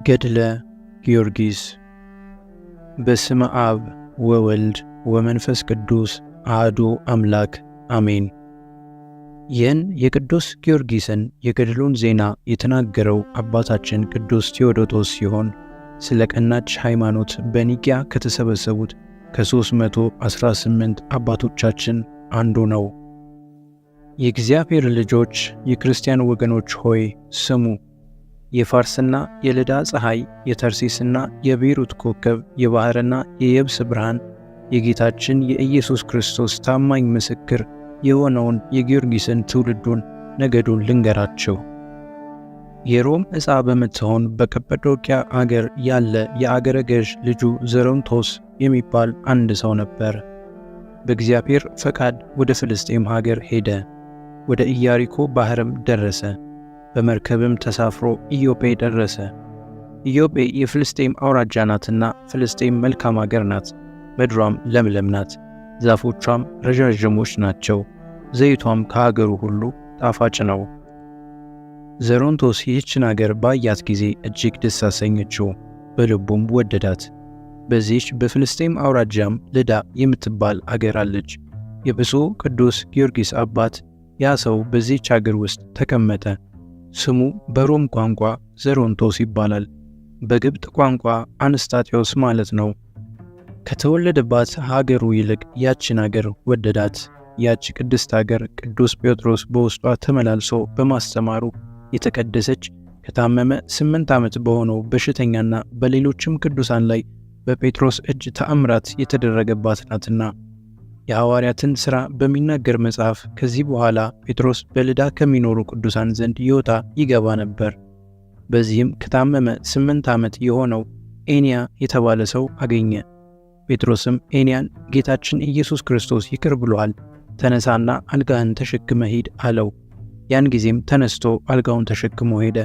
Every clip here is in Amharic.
ገድለ ጊዮርጊስ። በስመ አብ ወወልድ ወመንፈስ ቅዱስ አሐዱ አምላክ አሜን። ይህን የቅዱስ ጊዮርጊስን የገድሉን ዜና የተናገረው አባታችን ቅዱስ ቴዎዶጦስ ሲሆን ስለ ቀናች ሃይማኖት በኒቅያ ከተሰበሰቡት ከ318 አባቶቻችን አንዱ ነው። የእግዚአብሔር ልጆች የክርስቲያን ወገኖች ሆይ ስሙ። የፋርስና የልዳ ፀሐይ፣ የተርሴስና የቤይሩት ኮከብ፣ የባሕርና የየብስ ብርሃን፣ የጌታችን የኢየሱስ ክርስቶስ ታማኝ ምስክር የሆነውን የጊዮርጊስን ትውልዱን ነገዱን ልንገራቸው። የሮም ዕፃ በምትሆን በቀጰዶቅያ አገር ያለ የአገረ ገዥ ልጁ ዘሮንቶስ የሚባል አንድ ሰው ነበር። በእግዚአብሔር ፈቃድ ወደ ፍልስጤም ሀገር ሄደ። ወደ ኢያሪኮ ባሕርም ደረሰ። በመርከብም ተሳፍሮ ኢዮጴ ደረሰ። ኢዮጴ የፍልስጤም አውራጃ ናትና ፍልስጤም መልካም አገር ናት፣ ምድሯም ለምለም ናት፣ ዛፎቿም ረዣዥሞች ናቸው፣ ዘይቷም ከአገሩ ሁሉ ጣፋጭ ነው። ዘሮንቶስ ይህችን አገር ባያት ጊዜ እጅግ ደስ አሰኘችው፣ በልቡም ወደዳት። በዚህች በፍልስጤም አውራጃም ልዳ የምትባል አገር አለች። የብፁዕ ቅዱስ ጊዮርጊስ አባት ያ ሰው በዚህች አገር ውስጥ ተቀመጠ። ስሙ በሮም ቋንቋ ዘሮንቶስ ይባላል። በግብጥ ቋንቋ አንስጣጤዎስ ማለት ነው። ከተወለደባት ሀገሩ ይልቅ ያችን አገር ወደዳት። ያች ቅድስት አገር ቅዱስ ጴጥሮስ በውስጧ ተመላልሶ በማስተማሩ የተቀደሰች፣ ከታመመ 8 ዓመት በሆነው በሽተኛና በሌሎችም ቅዱሳን ላይ በጴጥሮስ እጅ ተአምራት የተደረገባት ናትና። የሐዋርያትን ሥራ በሚናገር መጽሐፍ ከዚህ በኋላ ጴጥሮስ በልዳ ከሚኖሩ ቅዱሳን ዘንድ ይወጣ ይገባ ነበር። በዚህም ከታመመ 8 ዓመት የሆነው ኤንያ የተባለ ሰው አገኘ። ጴጥሮስም ኤንያን ጌታችን ኢየሱስ ክርስቶስ ይቅር ብሎሃል፣ ተነሳና አልጋህን ተሸክመ ሂድ አለው። ያን ጊዜም ተነስቶ አልጋውን ተሸክሞ ሄደ።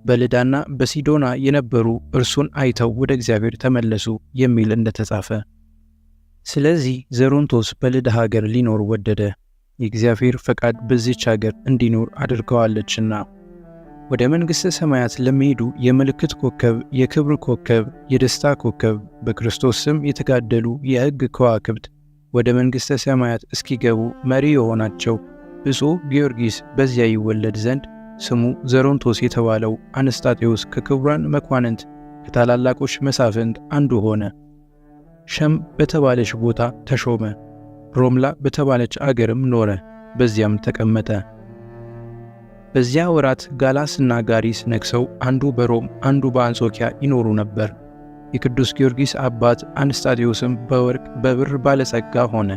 በልዳና በሲዶና የነበሩ እርሱን አይተው ወደ እግዚአብሔር ተመለሱ የሚል እንደተጻፈ። ስለዚህ ዘሮንቶስ በልዳ ሀገር ሊኖር ወደደ፣ የእግዚአብሔር ፈቃድ በዚች ሀገር እንዲኖር አድርገዋለችና። ወደ መንግሥተ ሰማያት ለሚሄዱ የምልክት ኮከብ፣ የክብር ኮከብ፣ የደስታ ኮከብ፣ በክርስቶስ ስም የተጋደሉ የሕግ ከዋክብት ወደ መንግሥተ ሰማያት እስኪገቡ መሪ የሆናቸው ብፁዕ ጊዮርጊስ በዚያ ይወለድ ዘንድ ስሙ ዘሮንቶስ የተባለው አንስጣጤዎስ ከክቡራን መኳንንት ከታላላቆች መሳፍንት አንዱ ሆነ። ሸም በተባለች ቦታ ተሾመ። ሮምላ በተባለች አገርም ኖረ፣ በዚያም ተቀመጠ። በዚያ ወራት ጋላስና ጋሪስ ነግሰው አንዱ በሮም አንዱ በአንጾኪያ ይኖሩ ነበር። የቅዱስ ጊዮርጊስ አባት አንስጣጤዎስም በወርቅ በብር ባለጸጋ ሆነ።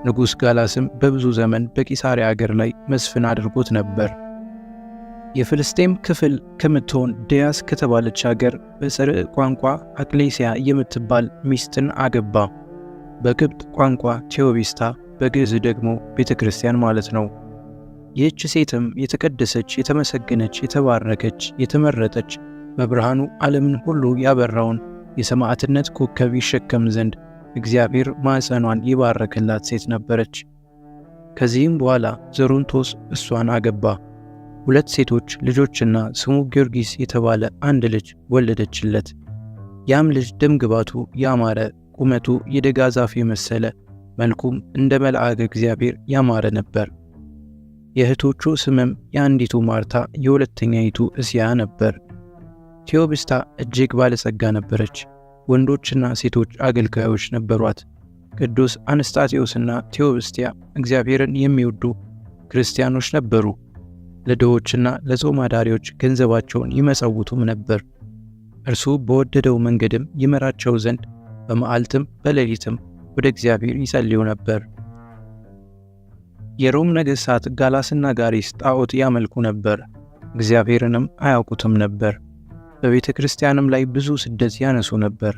ንጉሥ ጋላስም በብዙ ዘመን በቂሳርያ አገር ላይ መስፍን አድርጎት ነበር። የፍልስጤም ክፍል ከምትሆን ድያስ ከተባለች አገር በጽርዕ ቋንቋ አቅሌስያ የምትባል ሚስትን አገባ። በግብጥ ቋንቋ ቴዎቢስታ፣ በግዕዝ ደግሞ ቤተ ክርስቲያን ማለት ነው። ይህች ሴትም የተቀደሰች፣ የተመሰገነች፣ የተባረከች፣ የተመረጠች በብርሃኑ ዓለምን ሁሉ ያበራውን የሰማዕትነት ኮከብ ይሸከም ዘንድ እግዚአብሔር ማኅፀኗን የባረከላት ሴት ነበረች። ከዚህም በኋላ ዘሮንቶስ እሷን አገባ። 2 ሴቶች ልጆችና ስሙ ጊዮርጊስ የተባለ አንድ ልጅ ወለደችለት። ያም ልጅ ደምግባቱ ያማረ፣ ቁመቱ የደጋ ዛፍ የመሰለ፣ መልኩም እንደ መልአከ እግዚአብሔር ያማረ ነበር። የእህቶቹ ስምም የአንዲቱ ማርታ የሁለተኛይቱ እስያ ነበር። ቴዎብስታ እጅግ ባለጸጋ ነበረች። ወንዶችና ሴቶች አገልጋዮች ነበሯት። ቅዱስ አንስጣጤዎስና ቴዎብስቲያ እግዚአብሔርን የሚወዱ ክርስቲያኖች ነበሩ። ለድሆችና ለጾም አዳሪዎች ገንዘባቸውን ይመጸውቱም ነበር። እርሱ በወደደው መንገድም ይመራቸው ዘንድ በመዓልትም በሌሊትም ወደ እግዚአብሔር ይጸልዩ ነበር። የሮም ነገሥታት ጋላስና ጋሪስ ጣዖት ያመልኩ ነበር፣ እግዚአብሔርንም አያውቁትም ነበር። በቤተ ክርስቲያንም ላይ ብዙ ስደት ያነሱ ነበር።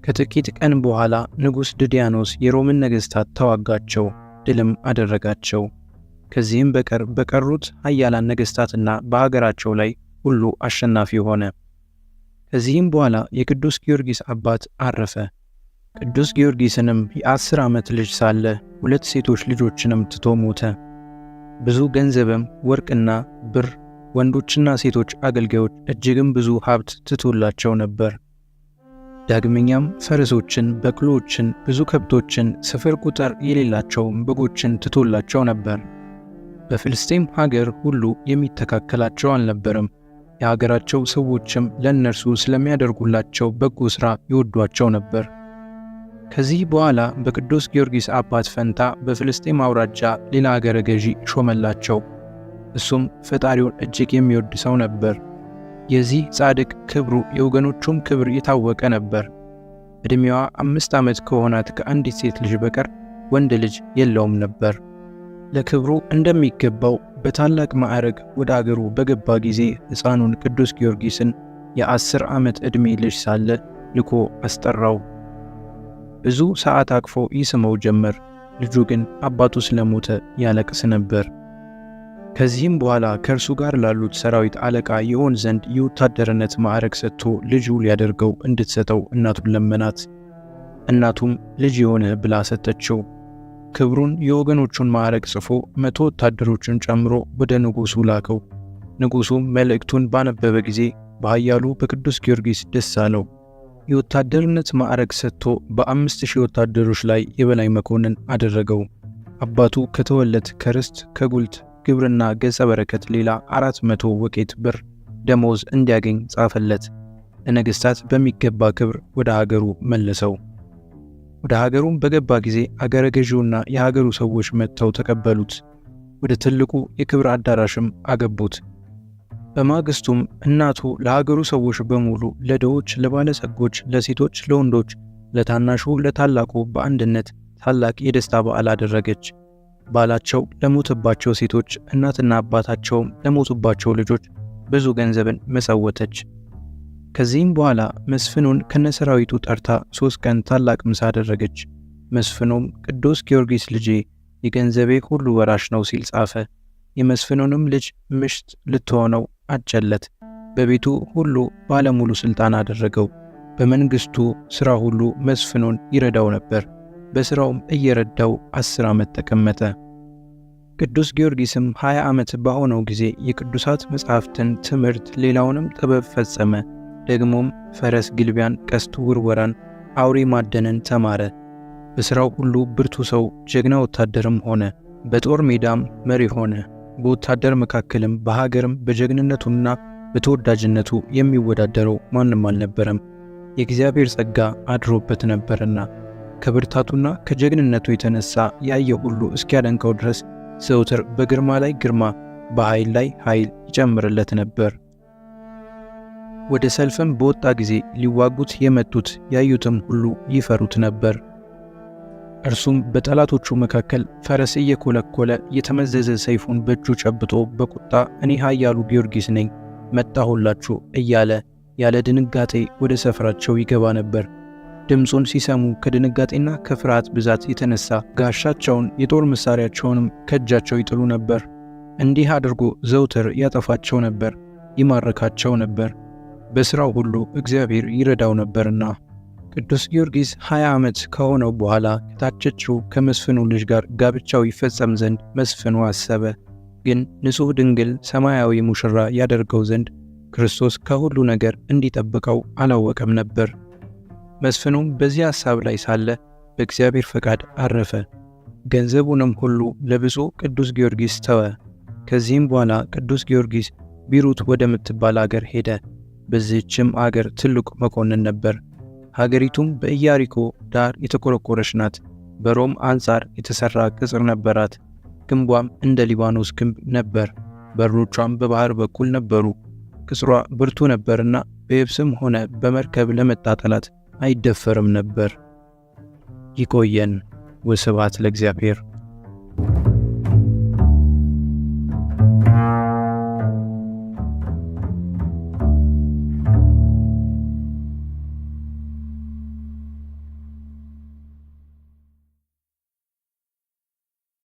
ከጥቂት ቀን በኋላ ንጉሥ ድዲያኖስ የሮምን ነገሥታት ተዋጋቸው፣ ድልም አደረጋቸው። ከዚህም በቀር በቀሩት ኃያላን ነገሥታትና በሀገራቸው ላይ ሁሉ አሸናፊ ሆነ። ከዚህም በኋላ የቅዱስ ጊዮርጊስ አባት አረፈ። ቅዱስ ጊዮርጊስንም የ10 ዓመት ልጅ ሳለ 2 ሴቶች ልጆችንም ትቶ ሞተ። ብዙ ገንዘብም ወርቅና ብር ወንዶችና ሴቶች አገልጋዮች እጅግም ብዙ ሀብት ትቶላቸው ነበር። ዳግመኛም ፈረሶችን፣ በቅሎችን፣ ብዙ ከብቶችን፣ ስፍር ቁጥር የሌላቸው በጎችን ትቶላቸው ነበር። በፍልስጤም ሀገር ሁሉ የሚተካከላቸው አልነበረም። የሀገራቸው ሰዎችም ለእነርሱ ስለሚያደርጉላቸው በጎ ሥራ ይወዷቸው ነበር። ከዚህ በኋላ በቅዱስ ጊዮርጊስ አባት ፈንታ በፍልስጤም አውራጃ ሌላ አገረ ገዢ ሾመላቸው። እሱም ፈጣሪውን እጅግ የሚወድ ሰው ነበር። የዚህ ጻድቅ ክብሩ የወገኖቹም ክብር የታወቀ ነበር። ዕድሜዋ 5 ዓመት ከሆናት ከአንዲት ሴት ልጅ በቀር ወንድ ልጅ የለውም ነበር። ለክብሩ እንደሚገባው በታላቅ ማዕረግ ወደ አገሩ በገባ ጊዜ ሕፃኑን ቅዱስ ጊዮርጊስን የ10 ዓመት ዕድሜ ልጅ ሳለ ልኮ አስጠራው። ብዙ ሰዓት አቅፎ ይስመው ጀመር። ልጁ ግን አባቱ ስለሞተ ያለቅስ ነበር። ከዚህም በኋላ ከእርሱ ጋር ላሉት ሰራዊት አለቃ ይሆን ዘንድ የወታደርነት ማዕረግ ሰጥቶ ልጁ ሊያደርገው እንድትሰጠው እናቱን ለመናት። እናቱም ልጅ የሆነ ብላ ሰጠችው። ክብሩን የወገኖቹን ማዕረግ ጽፎ 100 ወታደሮችን ጨምሮ ወደ ንጉሡ ላከው። ንጉሡም መልእክቱን ባነበበ ጊዜ በኃያሉ በቅዱስ ጊዮርጊስ ደስ አለው። የወታደርነት ማዕረግ ሰጥቶ በ5000 ወታደሮች ላይ የበላይ መኮንን አደረገው። አባቱ ከተወለት ከርስት ከጉልት ግብርና ገጸ በረከት ሌላ 400 ወቄት ብር ደሞዝ እንዲያገኝ ጻፈለት። ለነገሥታት በሚገባ ክብር ወደ ሀገሩ መለሰው። ወደ ሀገሩም በገባ ጊዜ አገረ ገዢውና የሀገሩ ሰዎች መጥተው ተቀበሉት። ወደ ትልቁ የክብር አዳራሽም አገቡት። በማግስቱም እናቱ ለሀገሩ ሰዎች በሙሉ ለድሆች፣ ለባለጸጎች፣ ለሴቶች፣ ለወንዶች፣ ለታናሹ ለታላቁ በአንድነት ታላቅ የደስታ በዓል አደረገች። ባላቸው ለሞተባቸው ሴቶች እናትና አባታቸውም ለሞቱባቸው ልጆች ብዙ ገንዘብን መጸወተች። ከዚህም በኋላ መስፍኑን ከነሰራዊቱ ጠርታ 3 ቀን ታላቅ ምሳ አደረገች። መስፍኑም ቅዱስ ጊዮርጊስ ልጄ የገንዘቤ ሁሉ ወራሽ ነው ሲል ጻፈ። የመስፍኑንም ልጅ ምሽት ልትሆነው አጨለት። በቤቱ ሁሉ ባለሙሉ ሥልጣን አደረገው። በመንግሥቱ ሥራ ሁሉ መስፍኑን ይረዳው ነበር። በሥራውም እየረዳው 10 ዓመት ተቀመጠ። ቅዱስ ጊዮርጊስም 20 ዓመት በሆነው ጊዜ የቅዱሳት መጻሕፍትን ትምህርት ሌላውንም ጥበብ ፈጸመ። ደግሞም ፈረስ ግልቢያን፣ ቀስት ውርወራን፣ አውሬ ማደንን ተማረ። በሥራው ሁሉ ብርቱ ሰው ጀግና ወታደርም ሆነ። በጦር ሜዳም መሪ ሆነ። በወታደር መካከልም በሀገርም በጀግንነቱና በተወዳጅነቱ የሚወዳደረው ማንም አልነበረም። የእግዚአብሔር ጸጋ አድሮበት ነበርና ከብርታቱና ከጀግንነቱ የተነሳ ያየ ሁሉ እስኪያደንቀው ድረስ ዘውትር በግርማ ላይ ግርማ በኃይል ላይ ኃይል ይጨምርለት ነበር። ወደ ሰልፍም በወጣ ጊዜ ሊዋጉት የመጡት ያዩትም ሁሉ ይፈሩት ነበር። እርሱም በጠላቶቹ መካከል ፈረስ እየኮለኮለ የተመዘዘ ሰይፉን በእጁ ጨብጦ በቁጣ እኔ ኃያሉ ጊዮርጊስ ነኝ መጣሁላችሁ እያለ ያለ ድንጋጤ ወደ ሰፈራቸው ይገባ ነበር። ድምፁን ሲሰሙ ከድንጋጤና ከፍርሃት ብዛት የተነሳ ጋሻቸውን የጦር መሳሪያቸውንም ከእጃቸው ይጥሉ ነበር። እንዲህ አድርጎ ዘውትር ያጠፋቸው ነበር፣ ይማረካቸው ነበር። በሥራው ሁሉ እግዚአብሔር ይረዳው ነበርና። ቅዱስ ጊዮርጊስ 20 ዓመት ከሆነው በኋላ ከታጨችው ከመስፍኑ ልጅ ጋር ጋብቻው ይፈጸም ዘንድ መስፍኑ አሰበ። ግን ንጹሕ ድንግል ሰማያዊ ሙሽራ ያደርገው ዘንድ ክርስቶስ ከሁሉ ነገር እንዲጠብቀው አላወቀም ነበር። መስፍኑም በዚህ ሐሳብ ላይ ሳለ በእግዚአብሔር ፈቃድ አረፈ። ገንዘቡንም ሁሉ ለብፁዕ ቅዱስ ጊዮርጊስ ተወ። ከዚህም በኋላ ቅዱስ ጊዮርጊስ ቢሩት ወደምትባል አገር ሄደ። በዚህችም አገር ትልቅ መኮንን ነበር። ሀገሪቱም በኢያሪኮ ዳር የተቆረቆረች ናት። በሮም አንጻር የተሠራ ቅጽር ነበራት። ግንቧም እንደ ሊባኖስ ግንብ ነበር። በሮቿም በባህር በኩል ነበሩ። ቅጽሯ ብርቱ ነበርና በየብስም ሆነ በመርከብ ለመጣ ጠላት አይደፈርም ነበር። ይቆየን። ወስብሐት ለእግዚአብሔር።